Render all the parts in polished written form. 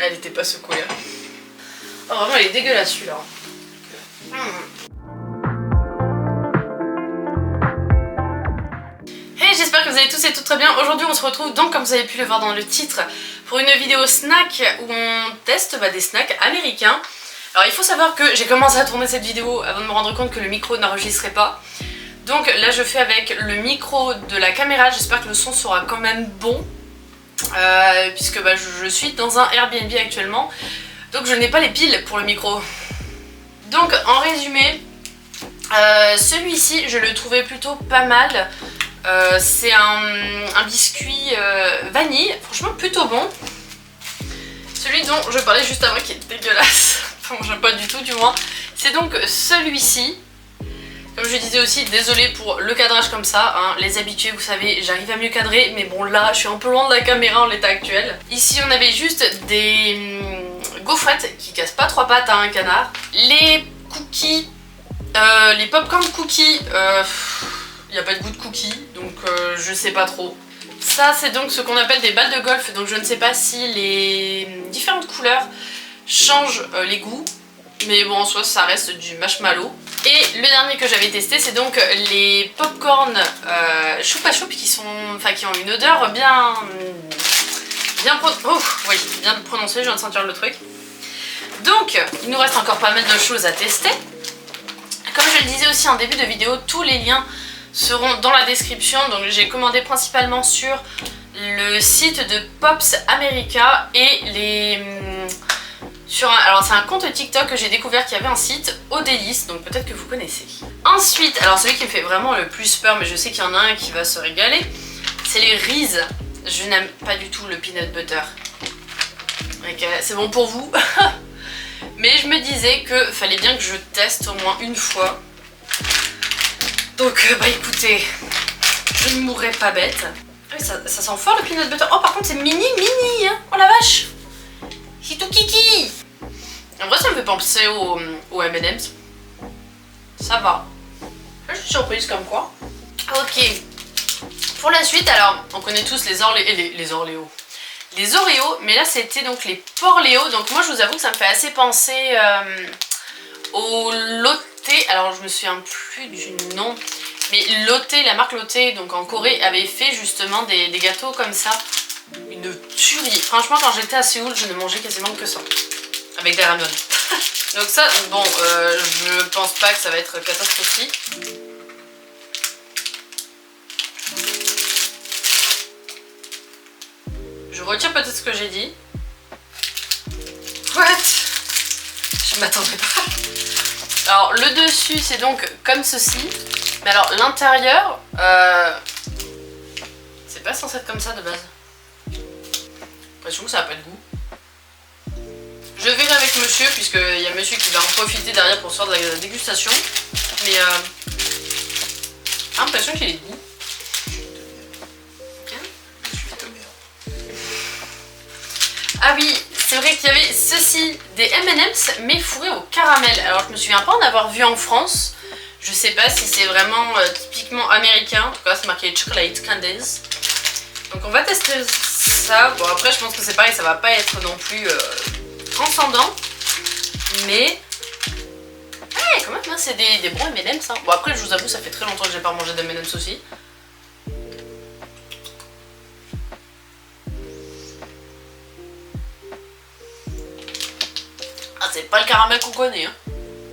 Elle était pas secouée. Hein. Oh vraiment elle est dégueulasse celui-là. Hey, j'espère que vous allez tous et toutes très bien. Aujourd'hui on se retrouve donc, comme vous avez pu le voir dans le titre, pour une vidéo snack où on teste des snacks américains. Alors il faut savoir que j'ai commencé à tourner cette vidéo avant de me rendre compte que le micro n'enregistrait pas. Donc là je fais avec le micro de la caméra, j'espère que le son sera quand même bon. Puisque je suis dans un Airbnb actuellement. Donc je n'ai pas les piles pour le micro. Donc en résumé, celui-ci je le trouvais plutôt pas mal. C'est un biscuit vanille, franchement plutôt bon. Celui dont je parlais juste avant qui est dégueulasse, enfin j'aime pas du tout du moins, c'est donc celui-ci. Comme je disais aussi, désolée pour le cadrage comme ça, hein. Les habitués vous savez, j'arrive à mieux cadrer, mais bon là je suis un peu loin de la caméra en l'état actuel. Ici on avait juste des gaufrettes qui cassent pas trois pattes à un canard. Les cookies, les popcorn cookies, il n'y a pas de goût de cookies, donc je sais pas trop. Ça c'est donc ce qu'on appelle des balles de golf, donc je ne sais pas si les différentes couleurs changent les goûts. Mais bon en soi ça reste du marshmallow. Et le dernier que j'avais testé c'est donc les popcorn choupa choup qui ont une odeur bien prononcée, je viens de sentir le truc. Donc il nous reste encore pas mal de choses à tester. Comme je le disais aussi en début de vidéo, tous les liens seront dans la description. Donc j'ai commandé principalement sur le site de Pops America et alors c'est un compte TikTok que j'ai découvert qu'il y avait un site au délice, donc peut-être que vous connaissez. Ensuite, alors celui qui me fait vraiment le plus peur, mais je sais qu'il y en a un qui va se régaler, c'est les Reese. Je n'aime pas du tout le peanut butter. C'est bon pour vous. Mais je me disais que fallait bien que je teste au moins une fois. Donc écoutez, je ne mourrai pas bête. Ah oui, ça sent fort le peanut butter. Oh par contre c'est mini hein. Oh la vache. C'est tout kiki. En vrai ça me fait penser au M&M's. Ça va. Je suis surprise comme quoi. Ok. Pour la suite, alors on connaît tous les Oreos. Les Oreos, mais là c'était donc les Porléo. Donc moi je vous avoue que ça me fait assez penser au Lotte. Alors je me souviens plus du nom. Mais Lotte, la marque Lotte, donc en Corée, avait fait justement des gâteaux comme ça. Une tuerie. Franchement quand j'étais à Séoul je ne mangeais quasiment que ça. Avec des ramen. Donc ça, bon, je pense pas que ça va être catastrophique. Je retire peut-être ce que j'ai dit. What? Je m'attendais pas. Alors le dessus c'est donc comme ceci. Mais alors l'intérieur, c'est pas censé être comme ça de base. J'ai l'impression que ça n'a pas de goût. Je verrai avec monsieur, puisqu'il y a monsieur qui va en profiter derrière pour se faire de la dégustation. Mais j'ai l'impression qu'il y a de goût. Ah oui, c'est vrai qu'il y avait ceci, des M&M's mais fourrés au caramel. Alors je me souviens pas en avoir vu en France. Je sais pas si c'est vraiment typiquement américain. En tout cas c'est marqué Chocolate Candies. Donc on va tester ça. Bon après je pense que c'est pareil, ça va pas être non plus transcendant. Mais ouais, quand même hein, c'est des bons M&M's hein. Bon après je vous avoue ça fait très longtemps que j'ai pas mangé d'M&M's aussi. Ah c'est pas le caramel qu'on connaît hein.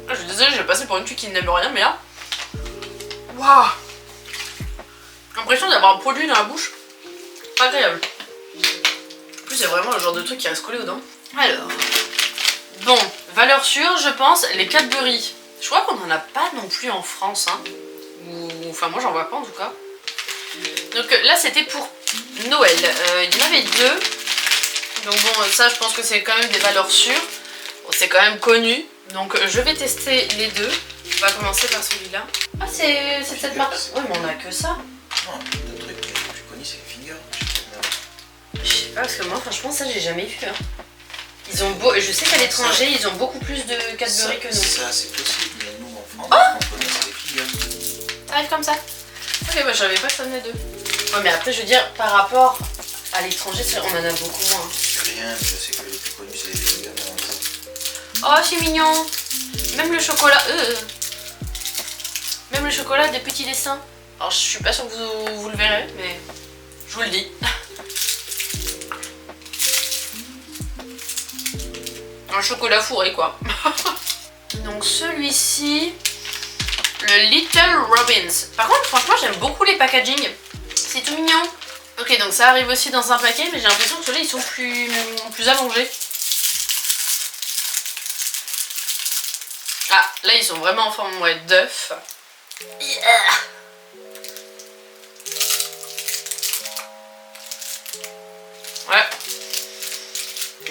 Ah, je suis désolée, je vais passer pour une fille qui n'aime rien, mais là... Waouh! L'impression d'avoir un produit dans la bouche. Pas agréable. En plus, c'est vraiment le genre de truc qui reste collé aux dents. Alors... Bon, valeur sûre, je pense, les Cadbury. Je crois qu'on en a pas non plus en France, hein. Enfin, moi, j'en vois pas, en tout cas. Donc là, c'était pour Noël. Il y en avait deux. Donc bon, ça, je pense que c'est quand même des valeurs sûres. Bon, c'est quand même connu. Donc je vais tester les deux. On va commencer par celui-là. Ah c'est cette marque. Oui mais on a que ça. Non, le truc le plus connu c'est les fingers. Je sais pas parce que moi franchement ça j'ai jamais vu. Hein. Ils ont beau. Je sais qu'à l'étranger ils ont beaucoup plus de Cadbury que nous. Ça c'est possible, mais nous en France on connaît c'est les fingers. Ça arrive comme ça. Ok bah je savais pas que ça venait d'eux. Ouais mais après je veux dire par rapport à l'étranger on en a beaucoup moins. rien, mais je sais que les plus connus c'est les vegan. Oh, c'est mignon. Même le chocolat. Même le chocolat, des petits dessins. Alors, je suis pas sûre que vous le verrez, mais je vous le dis. Un chocolat fourré, quoi. Donc, celui-ci, le Little Robins. Par contre, franchement, j'aime beaucoup les packaging. C'est tout mignon. Ok, donc ça arrive aussi dans un paquet, mais j'ai l'impression que ceux-là, ils sont plus allongés. Ah, là, ils sont vraiment en forme d'œuf. Yeah. Ouais.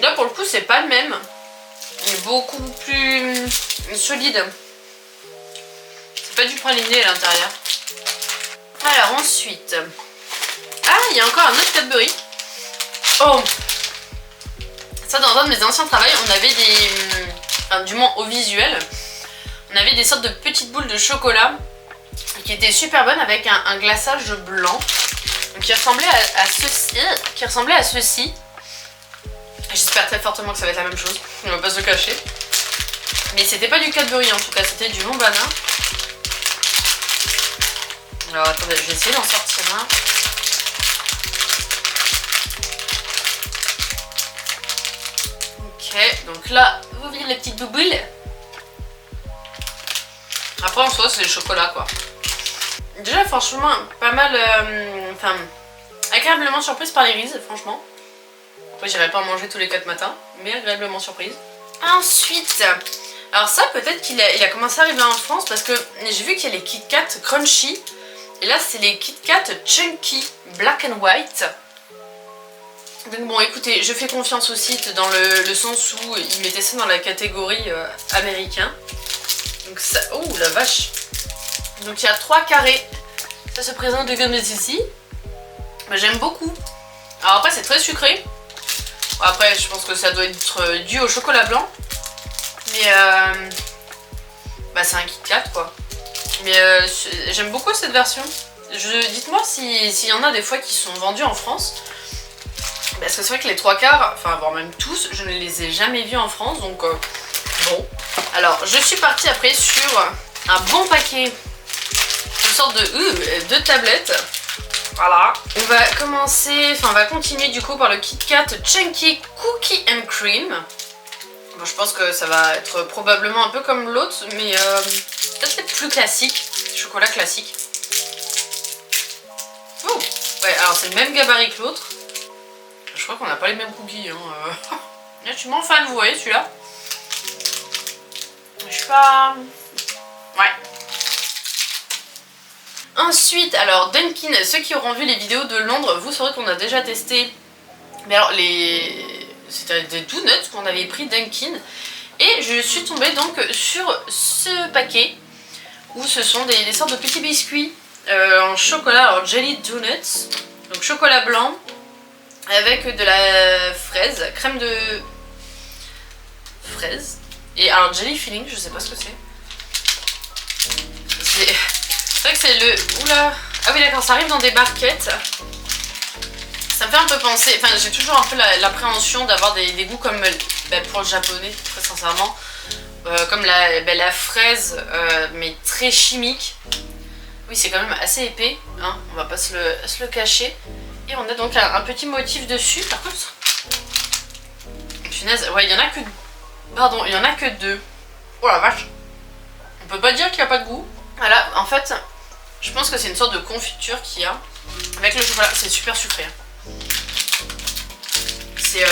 Là, pour le coup, c'est pas le même. Il est beaucoup plus solide. C'est pas du praliné à l'intérieur. Alors, ensuite... Ah, il y a encore un autre Cadbury. Oh! Ça, dans un de mes anciens travails, on avait des... Enfin, du moins au visuel, on avait des sortes de petites boules de chocolat qui étaient super bonnes avec un glaçage blanc. Donc, qui ressemblait à ceci. J'espère très fortement que ça va être la même chose. On va pas se le cacher. Mais c'était pas du Cadbury en tout cas, c'était du Montbana. Alors attendez, je vais essayer d'en sortir un. Ok, donc là, vous voyez les petites boules. Après en soi c'est le chocolat quoi. Déjà franchement pas mal, enfin agréablement surprise par les Reese franchement. Après j'irai pas en manger tous les 4 matins, mais agréablement surprise. Ensuite, alors ça peut-être qu'il a commencé à arriver en France parce que j'ai vu qu'il y a les Kit Kat Crunchy. Et là c'est les Kit Kat Chunky Black and White. Donc bon écoutez, je fais confiance au site dans le sens où ils mettaient ça dans la catégorie américain. Donc ça... Oh la vache. Donc il y a 3 carrés. Ça se présente de comme ici. Bah, j'aime beaucoup. Alors après c'est très sucré. Après je pense que ça doit être dû au chocolat blanc. Mais bah c'est un Kit Kat quoi. Mais j'aime beaucoup cette version. Dites-moi s'il y en a des fois qui sont vendus en France. Parce que c'est vrai que les 3 quarts, enfin voire même tous, je ne les ai jamais vus en France. Donc bon. Alors je suis partie après sur un bon paquet. Une sorte de tablettes. Voilà. On va commencer, enfin on va continuer du coup par le Kit Kat Chunky Cookie and Cream. Bon, je pense que ça va être probablement un peu comme l'autre, mais peut-être plus classique, chocolat classique. Oh, ouais, alors c'est le même gabarit que l'autre. Je crois qu'on n'a pas les mêmes cookies. Hein. Là, je suis moins fan, vous voyez celui-là. Je suis pas... Ouais. Ensuite, alors Dunkin, ceux qui auront vu les vidéos de Londres, vous saurez qu'on a déjà testé. Mais alors c'était des donuts qu'on avait pris Dunkin. Et je suis tombée donc sur ce paquet où ce sont des sortes de petits biscuits en chocolat, alors Jelly Donuts, donc chocolat blanc avec de la fraise, crème de fraise et alors jelly filling, je sais pas ce que c'est. C'est vrai que c'est le... Oula. Ah oui d'accord, ça arrive dans des barquettes. Ça me fait un peu penser, enfin j'ai toujours un peu l'appréhension d'avoir des goûts comme pour le japonais, très sincèrement. Comme la fraise, mais très chimique. Oui, c'est quand même assez épais, hein, on va pas se le cacher. Et on a donc un petit motif dessus, par contre. Punaise, ouais, il y en a que... Pardon, il y en a que 2. Oh la vache. On peut pas dire qu'il n'y a pas de goût. Voilà, en fait, je pense que c'est une sorte de confiture qu'il y a. Avec le chocolat, c'est super sucré. Hein. C'est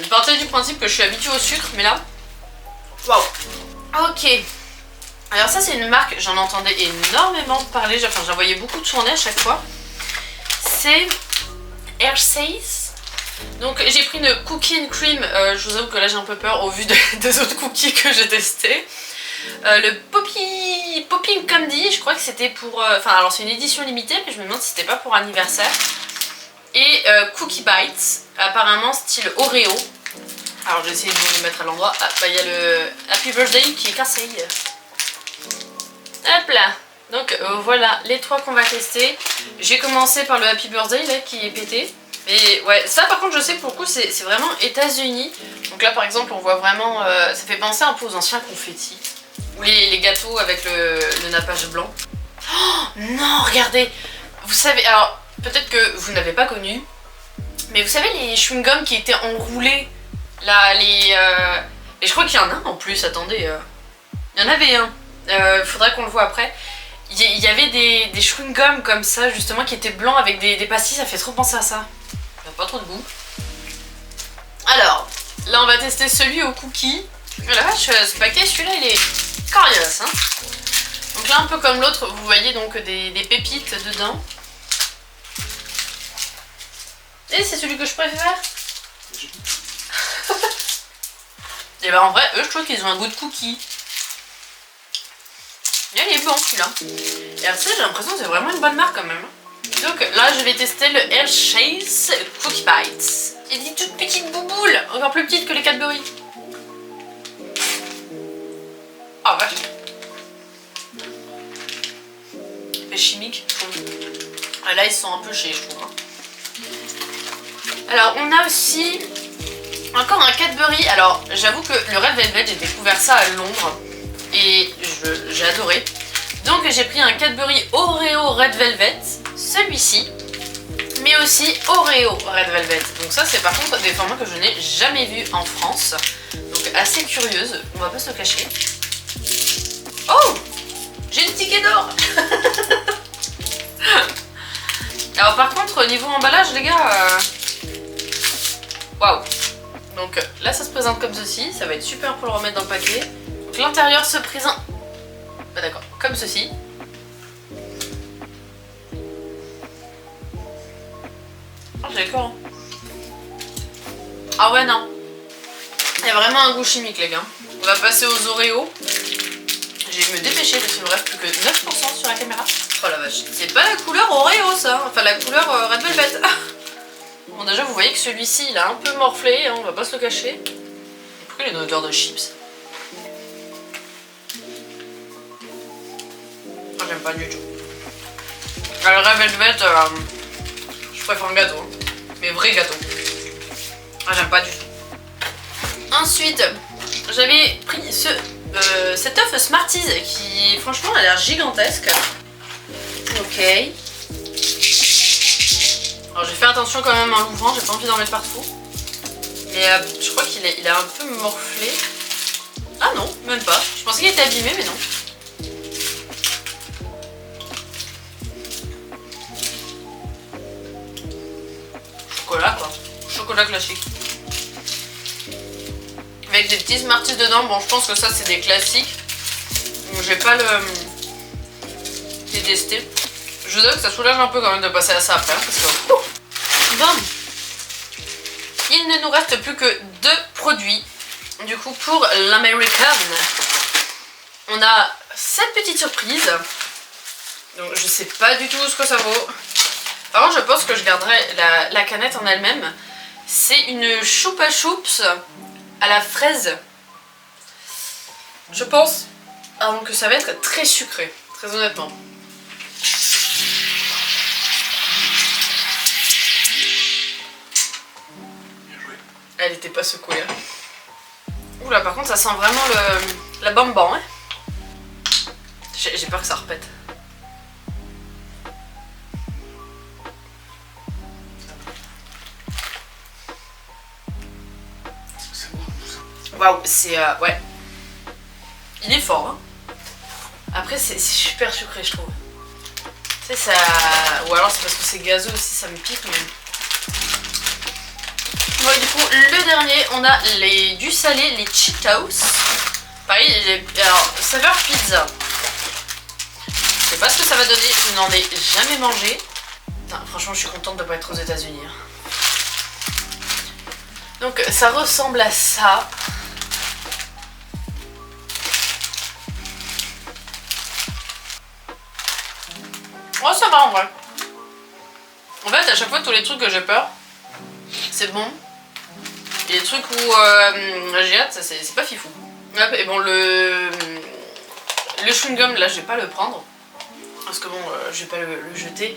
partir du principe que je suis habituée au sucre, mais là... Waouh. Ok. Alors ça c'est une marque, j'en entendais énormément parler, enfin j'en voyais beaucoup tourner à chaque fois. C'est Hershey's. Donc j'ai pris une cookie and cream, je vous avoue que là j'ai un peu peur au vu des autres cookies que j'ai testés. Le Popping Candy, je crois que c'était pour... Enfin alors c'est une édition limitée, mais je me demande si c'était pas pour anniversaire. Et Cookie Bites, apparemment style Oreo. Alors j'ai essayé de vous le mettre à l'endroit. Ah bah il y a le Happy Birthday qui est cassé. Hop là. Donc voilà les 3 qu'on va tester. J'ai commencé par le Happy Birthday là qui est pété. Et ouais, ça par contre je sais que pour le coup c'est vraiment États-Unis. Donc là par exemple on voit vraiment, ça fait penser un peu aux anciens confettis. Ou les gâteaux avec le nappage blanc. Oh non, regardez. Vous savez, alors peut-être que vous n'avez pas connu, mais vous savez les chewing-gums qui étaient enroulés là, et je crois qu'il y en a un en plus, attendez. Il y en avait un, faudrait qu'on le voit après. Il y avait des chewing-gums comme ça justement qui étaient blancs avec des pastilles, ça fait trop penser à ça. Il n'y a pas trop de goût. Alors, là on va tester celui au cookie. Oh la vache, ce paquet, celui-là il est coriace, hein. Donc là un peu comme l'autre, vous voyez donc des pépites dedans. Et c'est celui que je préfère. Et bah en vrai, eux je trouve qu'ils ont un goût de cookie. Et il est bon celui-là. Et après j'ai l'impression que c'est vraiment une bonne marque quand même. Donc là je vais tester le Hershey's Cookie Bites. Il dit toute petite bouboule, encore plus petite que les Cadbury. Ah vache. C'est chimique, je trouve. Ah, là ils sont un peu chers, je trouve. Alors on a aussi encore un Cadbury. Alors j'avoue que le Red Velvet, j'ai découvert ça à Londres et j'ai adoré. Donc j'ai pris un Cadbury Oreo Red Velvet, celui-ci, mais aussi Oreo Red Velvet. Donc ça c'est par contre des formats que je n'ai jamais vus en France. Donc assez curieuse, on va pas se le cacher. Oh, j'ai une ticket d'or. Alors par contre niveau emballage les gars, waouh. Donc là ça se présente comme ceci, ça va être super pour le remettre dans le paquet. Donc l'intérieur se présente, bah d'accord, comme ceci. Oh j'ai le corps. Ah ouais non. Il y a vraiment un goût chimique les gars. On va passer aux Oreos. Je vais me dépêcher parce qu'il me reste plus que 9% sur la caméra. Oh la vache. C'est pas la couleur Oreo ça, enfin la couleur Red Velvet. Bon déjà vous voyez que celui-ci il a un peu morflé, hein, on va pas se le cacher. Pourquoi il a une odeur de chips? Ah, j'aime pas du tout. Alors, le Red Velvet, je préfère le gâteau, hein. Mais vrai gâteau. Ah j'aime pas du tout. Ensuite, j'avais pris cet œuf Smarties qui franchement a l'air gigantesque. Ok. Alors je vais faire attention quand même en l'ouvrant, j'ai pas envie d'en mettre partout. Mais je crois qu'il a un peu morflé. Ah non, même pas. Je pensais qu'il était abîmé mais non. Chocolat quoi. Chocolat classique. Avec des petits Smarties dedans. Bon je pense que ça c'est des classiques. Donc je vais pas les tester. Je dois que ça soulage un peu quand même de passer à ça après. Parce que... Bon. Il ne nous reste plus que 2 produits. Du coup pour l'American, on a cette petite surprise. Donc je sais pas du tout ce que ça vaut. Par contre je pense que je garderai la canette en elle-même. C'est une Choupa Choups à la fraise. Je pense que ça va être très sucré, très honnêtement. Elle était pas secouée. Oula, par contre, ça sent vraiment la bamban. Hein. J'ai peur que ça repète. Waouh, c'est... ouais. Il est fort. Hein. Après, c'est super sucré, je trouve. Tu sais, ça... Ou alors c'est parce que c'est gazeux aussi, ça me pique, mais... Bon, du coup, le dernier, on a du salé, les Cheetos. Pareil, alors, saveur pizza. Je sais pas ce que ça va donner, je n'en ai jamais mangé. Putain, franchement, je suis contente de ne pas être aux États-Unis. Hein. Donc, ça ressemble à ça. Oh, ça va en vrai. En fait, à chaque fois, tous les trucs que j'ai peur, c'est bon. Et les trucs où j'ai hâte, c'est pas fifou. Et bon, le chewing-gum, là, je vais pas le prendre. Parce que bon, je vais pas le jeter.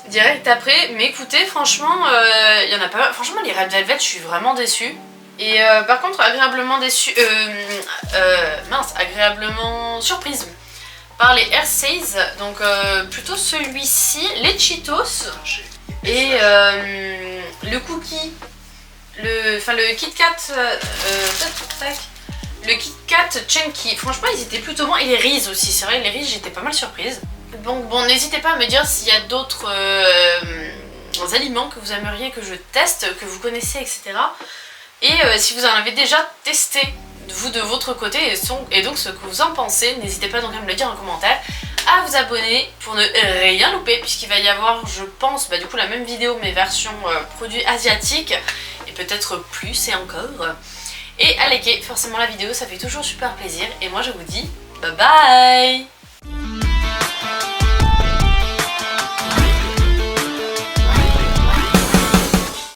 direct après. Mais écoutez, franchement, il y en a pas. Franchement, les Red Velvet, je suis vraiment déçue. Et par contre, agréablement déçue. Agréablement surprise par les Hershey's. Donc, plutôt celui-ci, les Cheetos. Et le cookie. Le Kit Kat. Le Kit Kat Chunky. Franchement, ils étaient plutôt bons. Et les Reese aussi. C'est vrai, les Reese, j'étais pas mal surprise. Donc bon, n'hésitez pas à me dire s'il y a d'autres aliments que vous aimeriez que je teste, que vous connaissez, etc. Et si vous en avez déjà testé, vous de votre côté, et donc ce que vous en pensez, n'hésitez pas donc à me le dire en commentaire, à vous abonner pour ne rien louper, puisqu'il va y avoir, je pense, du coup la même vidéo, mais version produits asiatiques, et peut-être plus et encore. Et à liker forcément la vidéo, ça fait toujours super plaisir, et moi je vous dis bye bye.